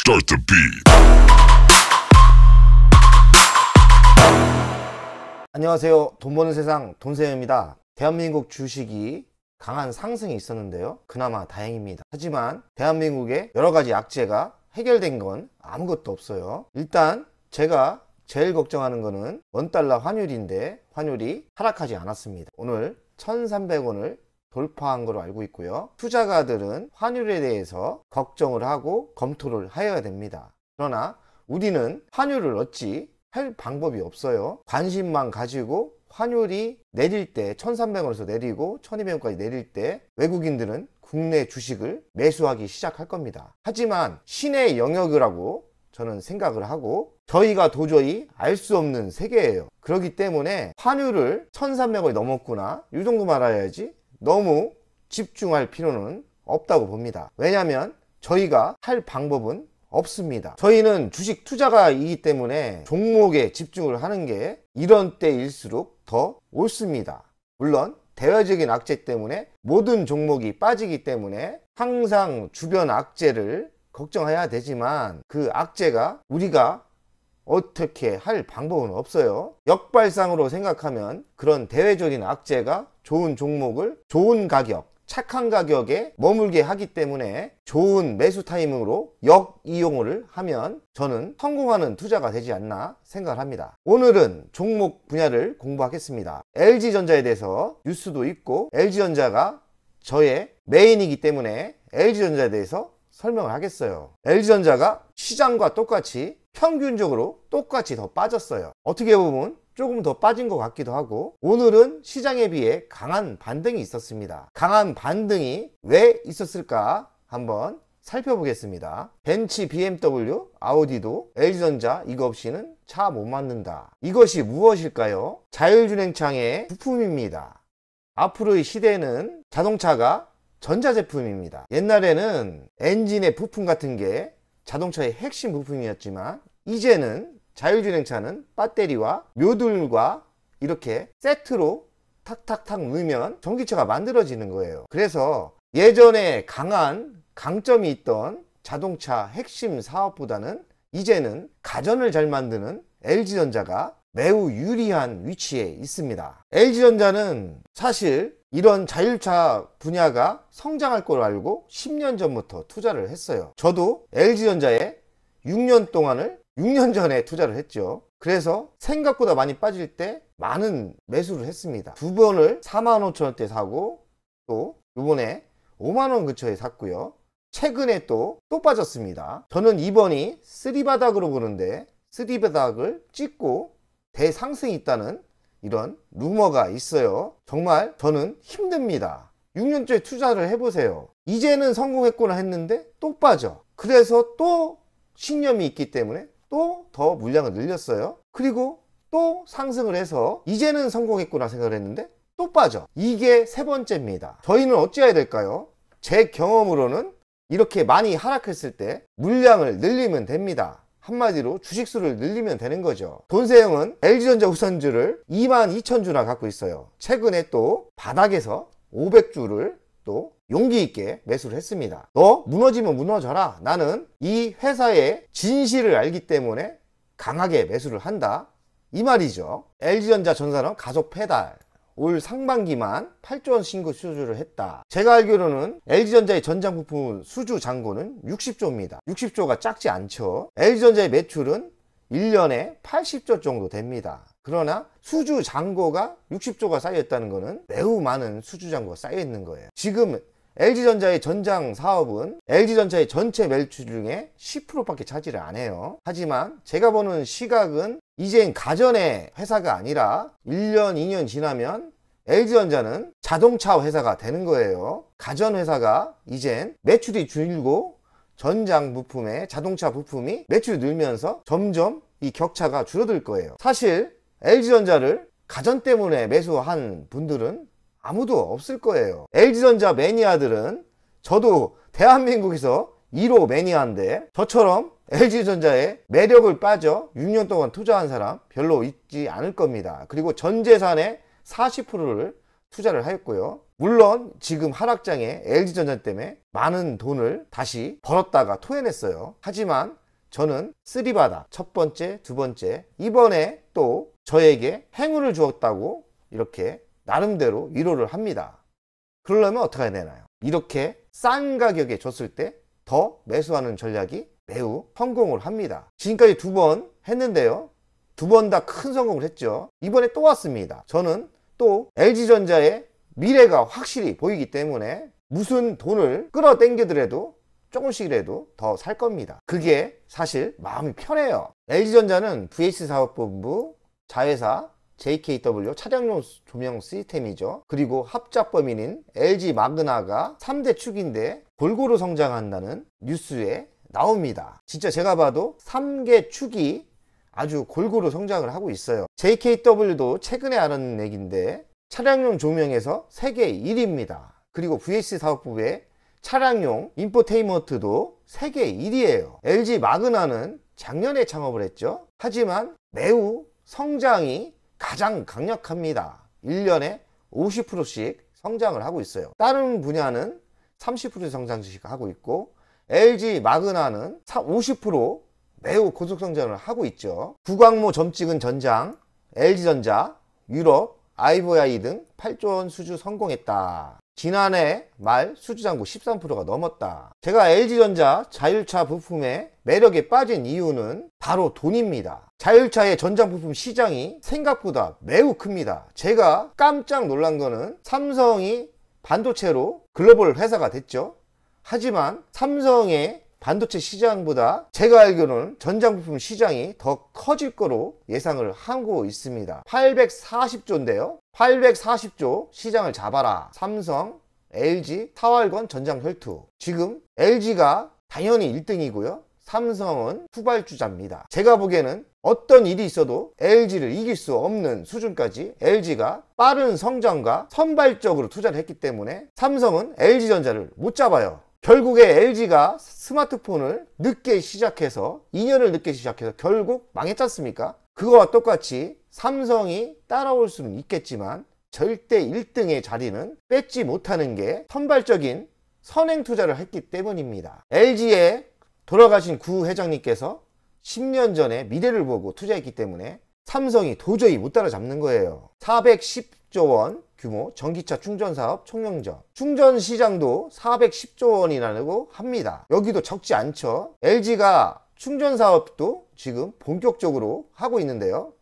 Start the beat. 안녕하세요. 돈 버는 세상 돈쌤입니다. 대한민국 주식이 강한 상승이 있었는데요. 그나마 다행입니다. 하지만 대한민국의 여러가지 악재가 해결된 건 아무것도 없어요. 일단 제가 제일 걱정하는 거는 원달러 환율인데 환율이 하락하지 않았습니다. 오늘 1,300원을 돌파한 걸로 알고 있고요. 투자가들은 환율에 대해서 걱정을 하고 검토를 해야 됩니다. 그러나 우리는 환율을 어찌 할 방법이 없어요. 관심만 가지고 환율이 내릴 때 1,300원에서 내리고 1,200원까지 내릴 때 외국인들은 국내 주식을 매수하기 시작할 겁니다. 하지만 신의 영역이라고 저는 생각을 하고 저희가 도저히 알 수 없는 세계예요. 그렇기 때문에 환율을 1,300원이 넘었구나 이 정도 말아야지 너무 집중할 필요는 없다고 봅니다. 왜냐하면 저희가 할 방법은 없습니다. 저희는 주식 투자가이기 때문에 종목에 집중을 하는 게 이런 때일수록 더 옳습니다. 물론 대외적인 악재 때문에 모든 종목이 빠지기 때문에 항상 주변 악재를 걱정해야 되지만 그 악재가 우리가 어떻게 할 방법은 없어요. 역발상으로 생각하면 그런 대외적인 악재가 좋은 종목을 좋은 가격, 착한 가격에 머물게 하기 때문에 좋은 매수 타이밍으로 역이용을 하면 저는 성공하는 투자가 되지 않나 생각을 합니다. 오늘은 종목 분야를 공부하겠습니다. LG전자에 대해서 뉴스도 있고 LG전자가 저의 메인이기 때문에 LG전자에 대해서 설명을 하겠어요. LG전자가 시장과 똑같이 평균적으로 똑같이 더 빠졌어요. 어떻게 보면 조금 더 빠진 것 같기도 하고 오늘은 시장에 비해 강한 반등이 있었습니다. 강한 반등이 왜 있었을까 한번 살펴보겠습니다. 벤츠, BMW, 아우디도 LG전자 이거 없이는 차 못 만든다. 이것이 무엇일까요? 자율주행창의 부품입니다. 앞으로의 시대는 자동차가 전자제품입니다. 옛날에는 엔진의 부품 같은 게 자동차의 핵심 부품이었지만 이제는 자율주행차는 배터리와 묘들과 이렇게 세트로 탁탁탁 넣으면 전기차가 만들어지는 거예요. 그래서 예전에 강점이 있던 자동차 핵심 사업보다는 이제는 가전을 잘 만드는 LG전자가 매우 유리한 위치에 있습니다. LG전자는 사실 이런 자율차 분야가 성장할 걸 알고 10년 전부터 투자를 했어요. 저도 LG전자에 6년 전에 투자를 했죠. 그래서 생각보다 많이 빠질 때 많은 매수를 했습니다. 두 번을 45,000원대 사고 또 이번에 5만원 근처에 샀고요. 최근에 또 빠졌습니다. 저는 이번이 쓰리바닥으로 보는데 쓰리바닥을 찍고 대상승이 있다는 이런 루머가 있어요. 정말 저는 힘듭니다. 6년째 투자를 해보세요. 이제는 성공했구나 했는데 또 빠져. 그래서 또 신념이 있기 때문에 또 더 물량을 늘렸어요. 그리고 또 상승을 해서 이제는 성공했구나 생각을 했는데 또 빠져. 이게 세 번째입니다. 저희는 어찌해야 될까요? 제 경험으로는 이렇게 많이 하락했을 때 물량을 늘리면 됩니다. 한마디로 주식수를 늘리면 되는 거죠. 돈세형은 LG전자 우선주를 22,000주나 갖고 있어요. 최근에 또 바닥에서 500주를 또 용기 있게 매수를 했습니다. 너 무너지면 무너져라. 나는 이 회사의 진실을 알기 때문에 강하게 매수를 한다. 이 말이죠. LG전자 전산은 가속 페달. 올 상반기만 8조원 신고 수주를 했다. 제가 알기로는 LG전자의 전장 부품 수주 잔고는 60조입니다. 60조가 작지 않죠. LG전자의 매출은 1년에 80조 정도 됩니다. 그러나 수주 잔고가 60조가 쌓여있다는 것은 매우 많은 수주 잔고가 쌓여 있는 거예요. 지금 LG전자의 전장 사업은 LG전자의 전체 매출 중에 10%밖에 차지를 안 해요. 하지만 제가 보는 시각은 이젠 가전의 회사가 아니라 1년, 2년 지나면 LG전자는 자동차 회사가 되는 거예요. 가전 회사가 이젠 매출이 줄고 전장 부품에 자동차 부품이 매출이 늘면서 점점 이 격차가 줄어들 거예요. 사실 LG전자를 가전 때문에 매수한 분들은 아무도 없을 거예요. LG전자 매니아들은 저도 대한민국에서 1호 매니아인데 저처럼 LG전자에 매력을 빠져 6년 동안 투자한 사람 별로 있지 않을 겁니다. 그리고 전 재산의 40%를 투자를 하였고요. 물론 지금 하락장에 LG전자 때문에 많은 돈을 다시 벌었다가 토해냈어요. 하지만 저는 쓰리바닥 첫 번째, 두 번째, 이번에 또 저에게 행운을 주었다고 이렇게 나름대로 위로를 합니다. 그러려면 어떻게 해야 되나요? 이렇게 싼 가격에 줬을 때 더 매수하는 전략이 매우 성공을 합니다. 지금까지 두 번 했는데요. 두 번 다 큰 성공을 했죠. 이번에 또 왔습니다. 저는 또 LG전자의 미래가 확실히 보이기 때문에 무슨 돈을 끌어당기더라도 조금씩이라도 더 살 겁니다. 그게 사실 마음이 편해요. LG전자는 VH사업본부, 자회사, JKW 차량용 조명 시스템이죠. 그리고 합작 범인인 LG 마그나가 3대 축인데 골고루 성장한다는 뉴스에 나옵니다. 진짜 제가 봐도 3개 축이 아주 골고루 성장을 하고 있어요. JKW도 최근에 알아낸 얘기인데 차량용 조명에서 세계 1위입니다. 그리고 VH사업부의 차량용 인포테인먼트도 세계 1위예요. LG 마그나는 작년에 창업을 했죠. 하지만 매우 성장이 가장 강력합니다. 1년에 50%씩 성장을 하고 있어요. 다른 분야는 30% 성장씩 하고 있고 LG 마그나는 50% 매우 고속 성장을 하고 있죠. 구광모 점 찍은 전장, LG전자, 유럽, IVI 등 8조 원 수주 성공했다. 지난해 말 수주 잔고 13%가 넘었다. 제가 LG전자 자율차 부품의 매력에 빠진 이유는 바로 돈입니다. 자율차의 전장 부품 시장이 생각보다 매우 큽니다. 제가 깜짝 놀란 거는 삼성이 반도체로 글로벌 회사가 됐죠. 하지만 삼성의 반도체 시장보다 제가 알기로는 전장 부품 시장이 더 커질 거로 예상을 하고 있습니다. 840조인데요. 840조 시장을 잡아라. 삼성, LG, 타월건 전장 혈투. 지금 LG가 당연히 1등이고요. 삼성은 후발주자입니다. 제가 보기에는 어떤 일이 있어도 LG를 이길 수 없는 수준까지 LG가 빠른 성장과 선발적으로 투자를 했기 때문에 삼성은 LG전자를 못 잡아요. 결국에 LG가 스마트폰을 늦게 시작해서 2년을 늦게 시작해서 결국 망했지 않습니까? 그거와 똑같이 삼성이 따라올 수는 있겠지만 절대 1등의 자리는 뺏지 못하는 게 선발적인 선행 투자를 했기 때문입니다. LG에 돌아가신 구 회장님께서 10년 전에 미래를 보고 투자했기 때문에 삼성이 도저히 못 따라잡는 거예요. 410조 원 규모 전기차 충전 사업 총영전. 충전 시장도 410조 원이라고 합니다. 여기도 적지 않죠. LG가 충전 사업도 지금 본격적으로 하고 있는데요.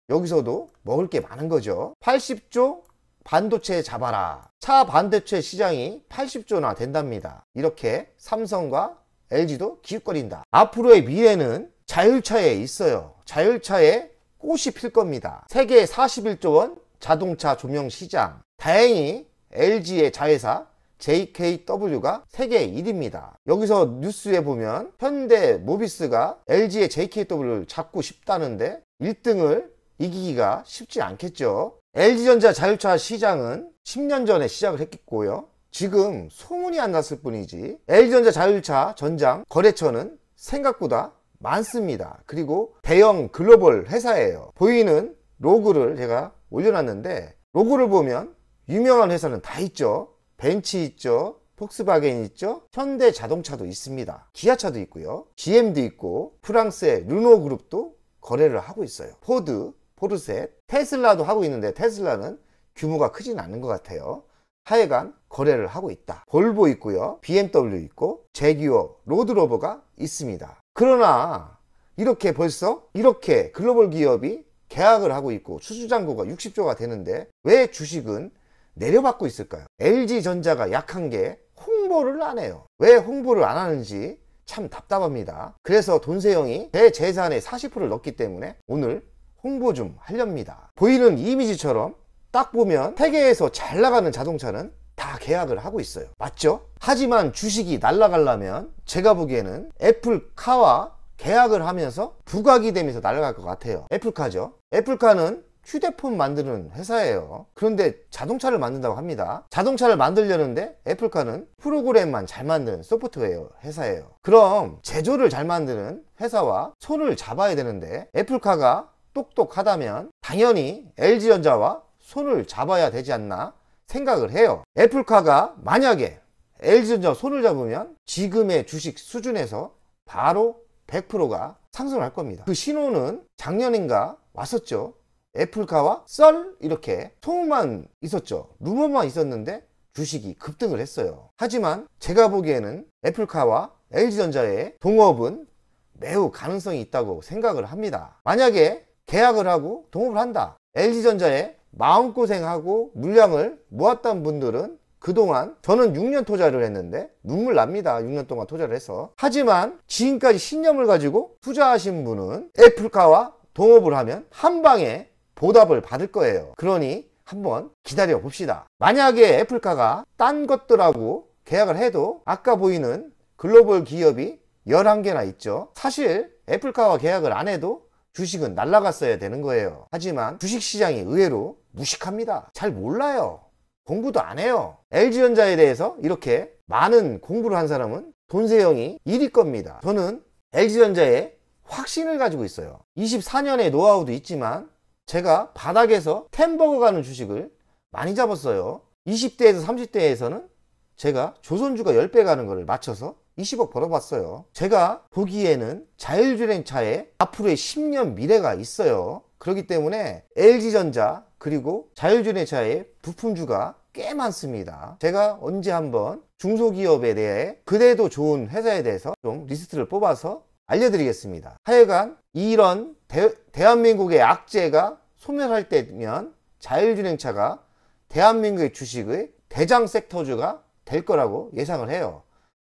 여기서도 먹을 게 많은 거죠. 80조 반도체 잡아라. 차 반도체 시장이 80조나 된답니다. 이렇게 삼성과 LG도 기웃거린다. 앞으로의 미래는 자율차에 있어요. 자율차에 꽃이 필 겁니다. 세계 41조 원 자동차 조명 시장. 다행히 LG의 자회사 JKW가 세계 1위입니다. 여기서 뉴스에 보면 현대 모비스가 LG의 JKW를 잡고 싶다는데 1등을 이기기가 쉽지 않겠죠. LG전자 자율차 시장은 10년 전에 시작을 했겠고요. 지금 소문이 안 났을 뿐이지 LG전자 자율차 전장 거래처는 생각보다 많습니다. 그리고 대형 글로벌 회사예요. 보이는 로고를 제가 올려놨는데 로고를 보면 유명한 회사는 다 있죠. 벤츠 있죠. 폭스바겐 있죠. 현대자동차도 있습니다. 기아차도 있고요. GM도 있고 프랑스의 르노 그룹도 거래를 하고 있어요. 포드, 포르쉐, 테슬라도 하고 있는데 테슬라는 규모가 크진 않은 것 같아요. 하여간 거래를 하고 있다. 볼보 있고요. BMW 있고 제규어, 로드로버가 있습니다. 그러나 이렇게 벌써 이렇게 글로벌 기업이 계약을 하고 있고 수주잔고가 60조가 되는데 왜 주식은 내려받고 있을까요? LG전자가 약한 게 홍보를 안 해요. 왜 홍보를 안 하는지 참 답답합니다. 그래서 돈세영이 제 재산의 40%를 넣기 때문에 오늘 홍보 좀 하렵니다. 보이는 이미지처럼 딱 보면 세계에서 잘 나가는 자동차는 다 계약을 하고 있어요. 맞죠? 하지만 주식이 날아가려면 제가 보기에는 애플카와 계약을 하면서 부각이 되면서 날아갈 것 같아요. 애플카죠. 애플카는 휴대폰 만드는 회사예요. 그런데 자동차를 만든다고 합니다. 자동차를 만들려는데 애플카는 프로그램만 잘 만드는 소프트웨어 회사예요. 그럼 제조를 잘 만드는 회사와 손을 잡아야 되는데 애플카가 똑똑하다면 당연히 LG전자와 손을 잡아야 되지 않나 생각을 해요. 애플카가 만약에 LG전자 손을 잡으면 지금의 주식 수준에서 바로 100%가 상승을 할 겁니다. 그 신호는 작년인가 왔었죠. 애플카와 썰 이렇게 소문만 있었죠. 루머만 있었는데 주식이 급등을 했어요. 하지만 제가 보기에는 애플카와 LG전자의 동업은 매우 가능성이 있다고 생각을 합니다. 만약에 계약을 하고 동업을 한다. LG전자에 마음고생하고 물량을 모았던 분들은 그동안 저는 6년 투자를 했는데 눈물 납니다. 6년 동안 투자를 해서. 하지만 지금까지 신념을 가지고 투자하신 분은 애플카와 동업을 하면 한 방에 보답을 받을 거예요. 그러니 한번 기다려 봅시다. 만약에 애플카가 딴 것들하고 계약을 해도 아까 보이는 글로벌 기업이 11개나 있죠. 사실 애플카와 계약을 안 해도 주식은 날아갔어야 되는 거예요. 하지만 주식시장이 의외로 무식합니다. 잘 몰라요. 공부도 안 해요. LG전자에 대해서 이렇게 많은 공부를 한 사람은 돈세영이 1위 겁니다. 저는 LG전자에 확신을 가지고 있어요. 24년의 노하우도 있지만 제가 바닥에서 템버거 가는 주식을 많이 잡았어요. 20대에서 30대에서는 제가 조선주가 10배 가는 거를 맞춰서 20억 벌어봤어요. 제가 보기에는 자율주행차에 앞으로의 10년 미래가 있어요. 그렇기 때문에 LG전자 그리고 자율주행차의 부품주가 꽤 많습니다. 제가 언제 한번 중소기업에 대해 그래도 좋은 회사에 대해서 좀 리스트를 뽑아서 알려드리겠습니다. 하여간 이런 대한민국의 악재가 소멸할 때면 자율주행차가 대한민국의 주식의 대장 섹터주가 될 거라고 예상을 해요.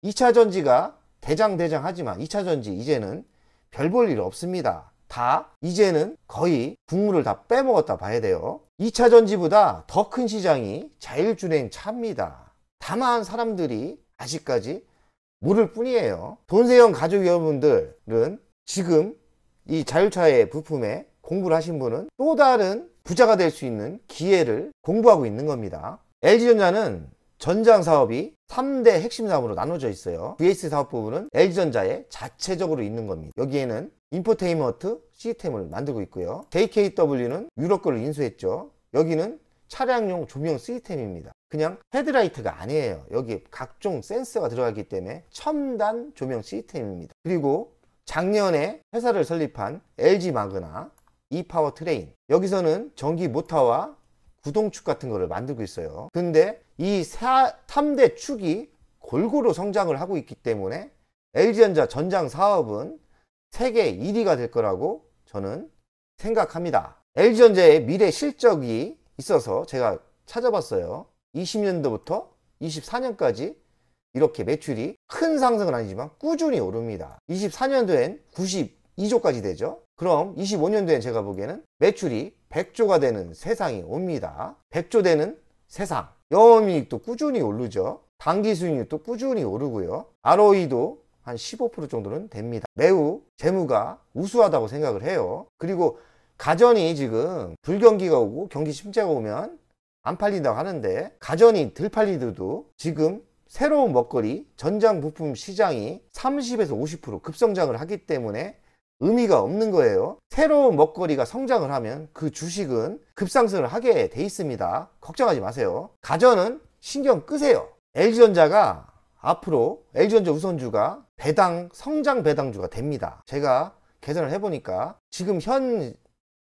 2차전지가 대장하지만 2차전지 이제는 별 볼 일 없습니다. 다 이제는 거의 국물을 다 빼먹었다 봐야 돼요. 2차전지보다 더 큰 시장이 자율주행차입니다. 다만 사람들이 아직까지 모를 뿐이에요. 돈세영 가족 여러분들은 지금 이 자율차의 부품에 공부를 하신 분은 또 다른 부자가 될 수 있는 기회를 공부하고 있는 겁니다. LG전자는 전장 사업이 3대 핵심 사업으로 나눠져 있어요. VS 사업 부분은 LG전자에 자체적으로 있는 겁니다. 여기에는 인포테인먼트 시스템을 만들고 있고요. JKW는 유럽 거를 인수했죠. 여기는 차량용 조명 시스템입니다. 그냥 헤드라이트가 아니에요. 여기에 각종 센서가 들어가기 때문에 첨단 조명 시스템입니다. 그리고 작년에 회사를 설립한 LG마그나, 이파워트레인, 여기서는 전기 모터와 구동축 같은 거를 만들고 있어요. 근데 이 3대 축이 골고루 성장을 하고 있기 때문에 LG전자 전장 사업은 세계 1위가 될 거라고 저는 생각합니다. LG전자의 미래 실적이 있어서 제가 찾아봤어요. 20년도부터 24년까지 이렇게 매출이 큰 상승은 아니지만 꾸준히 오릅니다. 24년도엔 92조까지 되죠. 그럼 25년도엔 제가 보기에는 매출이 100조가 되는 세상이 옵니다. 100조 되는 세상. 영업이익도 꾸준히 오르죠. 당기수익률도 꾸준히 오르고요. ROE도 한 15% 정도는 됩니다. 매우 재무가 우수하다고 생각을 해요. 그리고 가전이 지금 불경기가 오고 경기 침체가 오면 안 팔린다고 하는데 가전이 덜 팔리더라도 지금 새로운 먹거리 전장 부품 시장이 30에서 50% 급성장을 하기 때문에 의미가 없는 거예요. 새로운 먹거리가 성장을 하면 그 주식은 급상승을 하게 돼 있습니다. 걱정하지 마세요. 가전은 신경 끄세요. LG전자가 앞으로 LG전자 우선주가 성장 배당주가 됩니다. 제가 계산을 해보니까 지금 현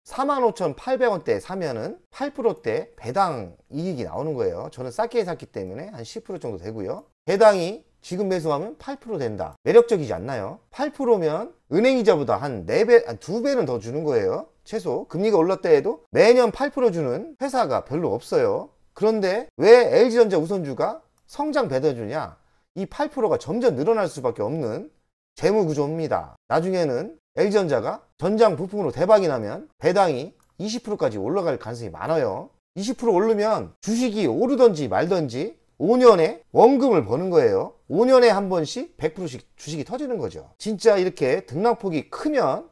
45,800원대에 사면은 8%대 배당 이익이 나오는 거예요. 저는 싸게 샀기 때문에 한 10% 정도 되고요. 배당이 지금 매수하면 8% 된다. 매력적이지 않나요? 8%면 은행이자보다 한 4배, 한 2배는 더 주는 거예요. 최소. 금리가 올랐다 해도 매년 8% 주는 회사가 별로 없어요. 그런데 왜 LG전자 우선주가 성장 배당주냐? 이 8%가 점점 늘어날 수밖에 없는 재무 구조입니다. 나중에는 LG전자가 전장 부품으로 대박이 나면 배당이 20%까지 올라갈 가능성이 많아요. 20% 오르면 주식이 오르던지 말던지 5년에 원금을 버는 거예요. 5년에 한 번씩 100%씩 주식이 터지는 거죠. 진짜 이렇게 등락폭이 크면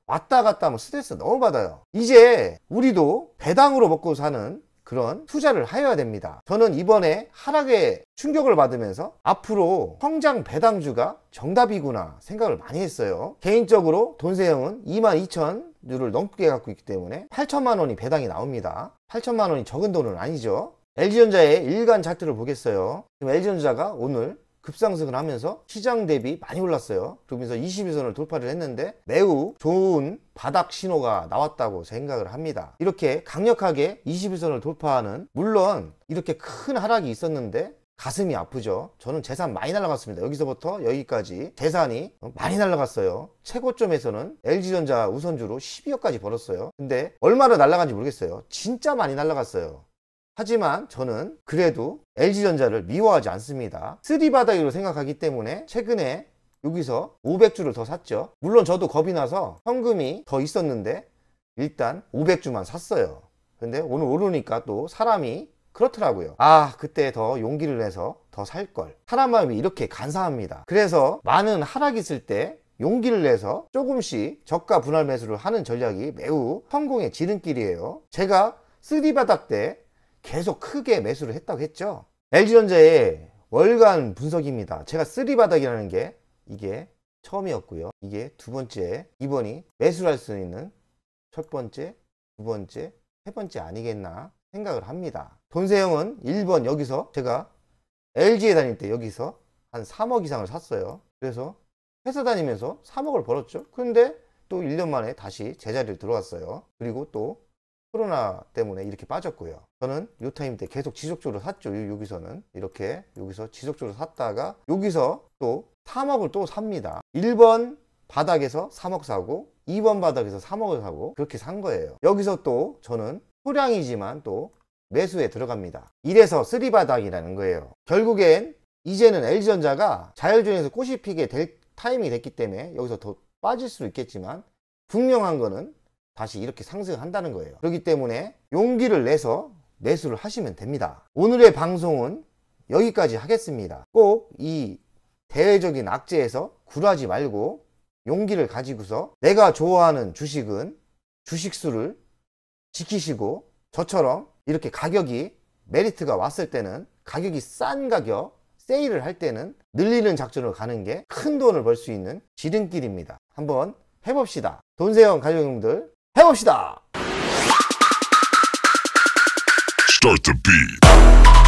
왔다 갔다 하면 스트레스 너무 받아요. 이제 우리도 배당으로 먹고 사는 그런 투자를 해야 됩니다. 저는 이번에 하락에 충격을 받으면서 앞으로 성장 배당주가 정답이구나 생각을 많이 했어요. 개인적으로 돈세형은 22,000주를 넘게 갖고 있기 때문에 8천만 원이 배당이 나옵니다. 8천만 원이 적은 돈은 아니죠. LG전자의 일간 차트를 보겠어요. 지금 LG전자가 오늘 급상승을 하면서 시장 대비 많이 올랐어요. 그러면서 21선을 돌파를 했는데 매우 좋은 바닥 신호가 나왔다고 생각을 합니다. 이렇게 강력하게 21선을 돌파하는, 물론 이렇게 큰 하락이 있었는데 가슴이 아프죠. 저는 재산 많이 날라갔습니다. 여기서부터 여기까지 재산이 많이 날라갔어요. 최고점에서는 LG전자 우선주로 12억까지 벌었어요. 근데 얼마나 날라간지 모르겠어요. 진짜 많이 날라갔어요. 하지만 저는 그래도 LG전자를 미워하지 않습니다. 쓰리바닥으로 생각하기 때문에 최근에 여기서 500주를 더 샀죠. 물론 저도 겁이 나서 현금이 더 있었는데 일단 500주만 샀어요. 근데 오늘 오르니까 또 사람이 그렇더라고요. 아, 그때 더 용기를 내서 더 살걸. 사람 마음이 이렇게 간사합니다. 그래서 많은 하락이 있을 때 용기를 내서 조금씩 저가 분할 매수를 하는 전략이 매우 성공의 지름길이에요. 제가 쓰리바닥 때 계속 크게 매수를 했다고 했죠. LG전자의 월간 분석입니다. 제가 쓰리바닥이라는 게 이게 처음이었고요. 이게 두 번째, 이번이 매수를 할 수 있는 첫 번째, 두 번째, 세 번째 아니겠나 생각을 합니다. 돈세형은 1번 여기서 제가 LG에 다닐 때 여기서 한 3억 이상을 샀어요. 그래서 회사 다니면서 3억을 벌었죠. 그런데 또 1년 만에 다시 제자리로 들어왔어요. 그리고 또 코로나 때문에 이렇게 빠졌고요. 저는 요 타임 때 계속 지속적으로 샀죠. 여기서는 이렇게 여기서 지속적으로 샀다가 여기서 또 3억을 또 삽니다. 1번 바닥에서 3억 사고 2번 바닥에서 3억을 사고 그렇게 산 거예요. 여기서 또 저는 소량이지만 또 매수에 들어갑니다. 이래서 쓰리바닥이라는 거예요. 결국엔 이제는 LG전자가 자율주행에서 꽃이 피게 될 타이밍이 됐기 때문에 여기서 더 빠질 수도 있겠지만 분명한 거는 다시 이렇게 상승한다는 거예요. 그렇기 때문에 용기를 내서 매수를 하시면 됩니다. 오늘의 방송은 여기까지 하겠습니다. 꼭 이 대외적인 악재에서 굴하지 말고 용기를 가지고서 내가 좋아하는 주식은 주식수를 지키시고 저처럼 이렇게 가격이 메리트가 왔을 때는 가격이 싼 가격 세일을 할 때는 늘리는 작전으로 가는 게 큰 돈을 벌 수 있는 지름길입니다. 한번 해봅시다. 돈세형 가족님들 해봅시다. Start the beat.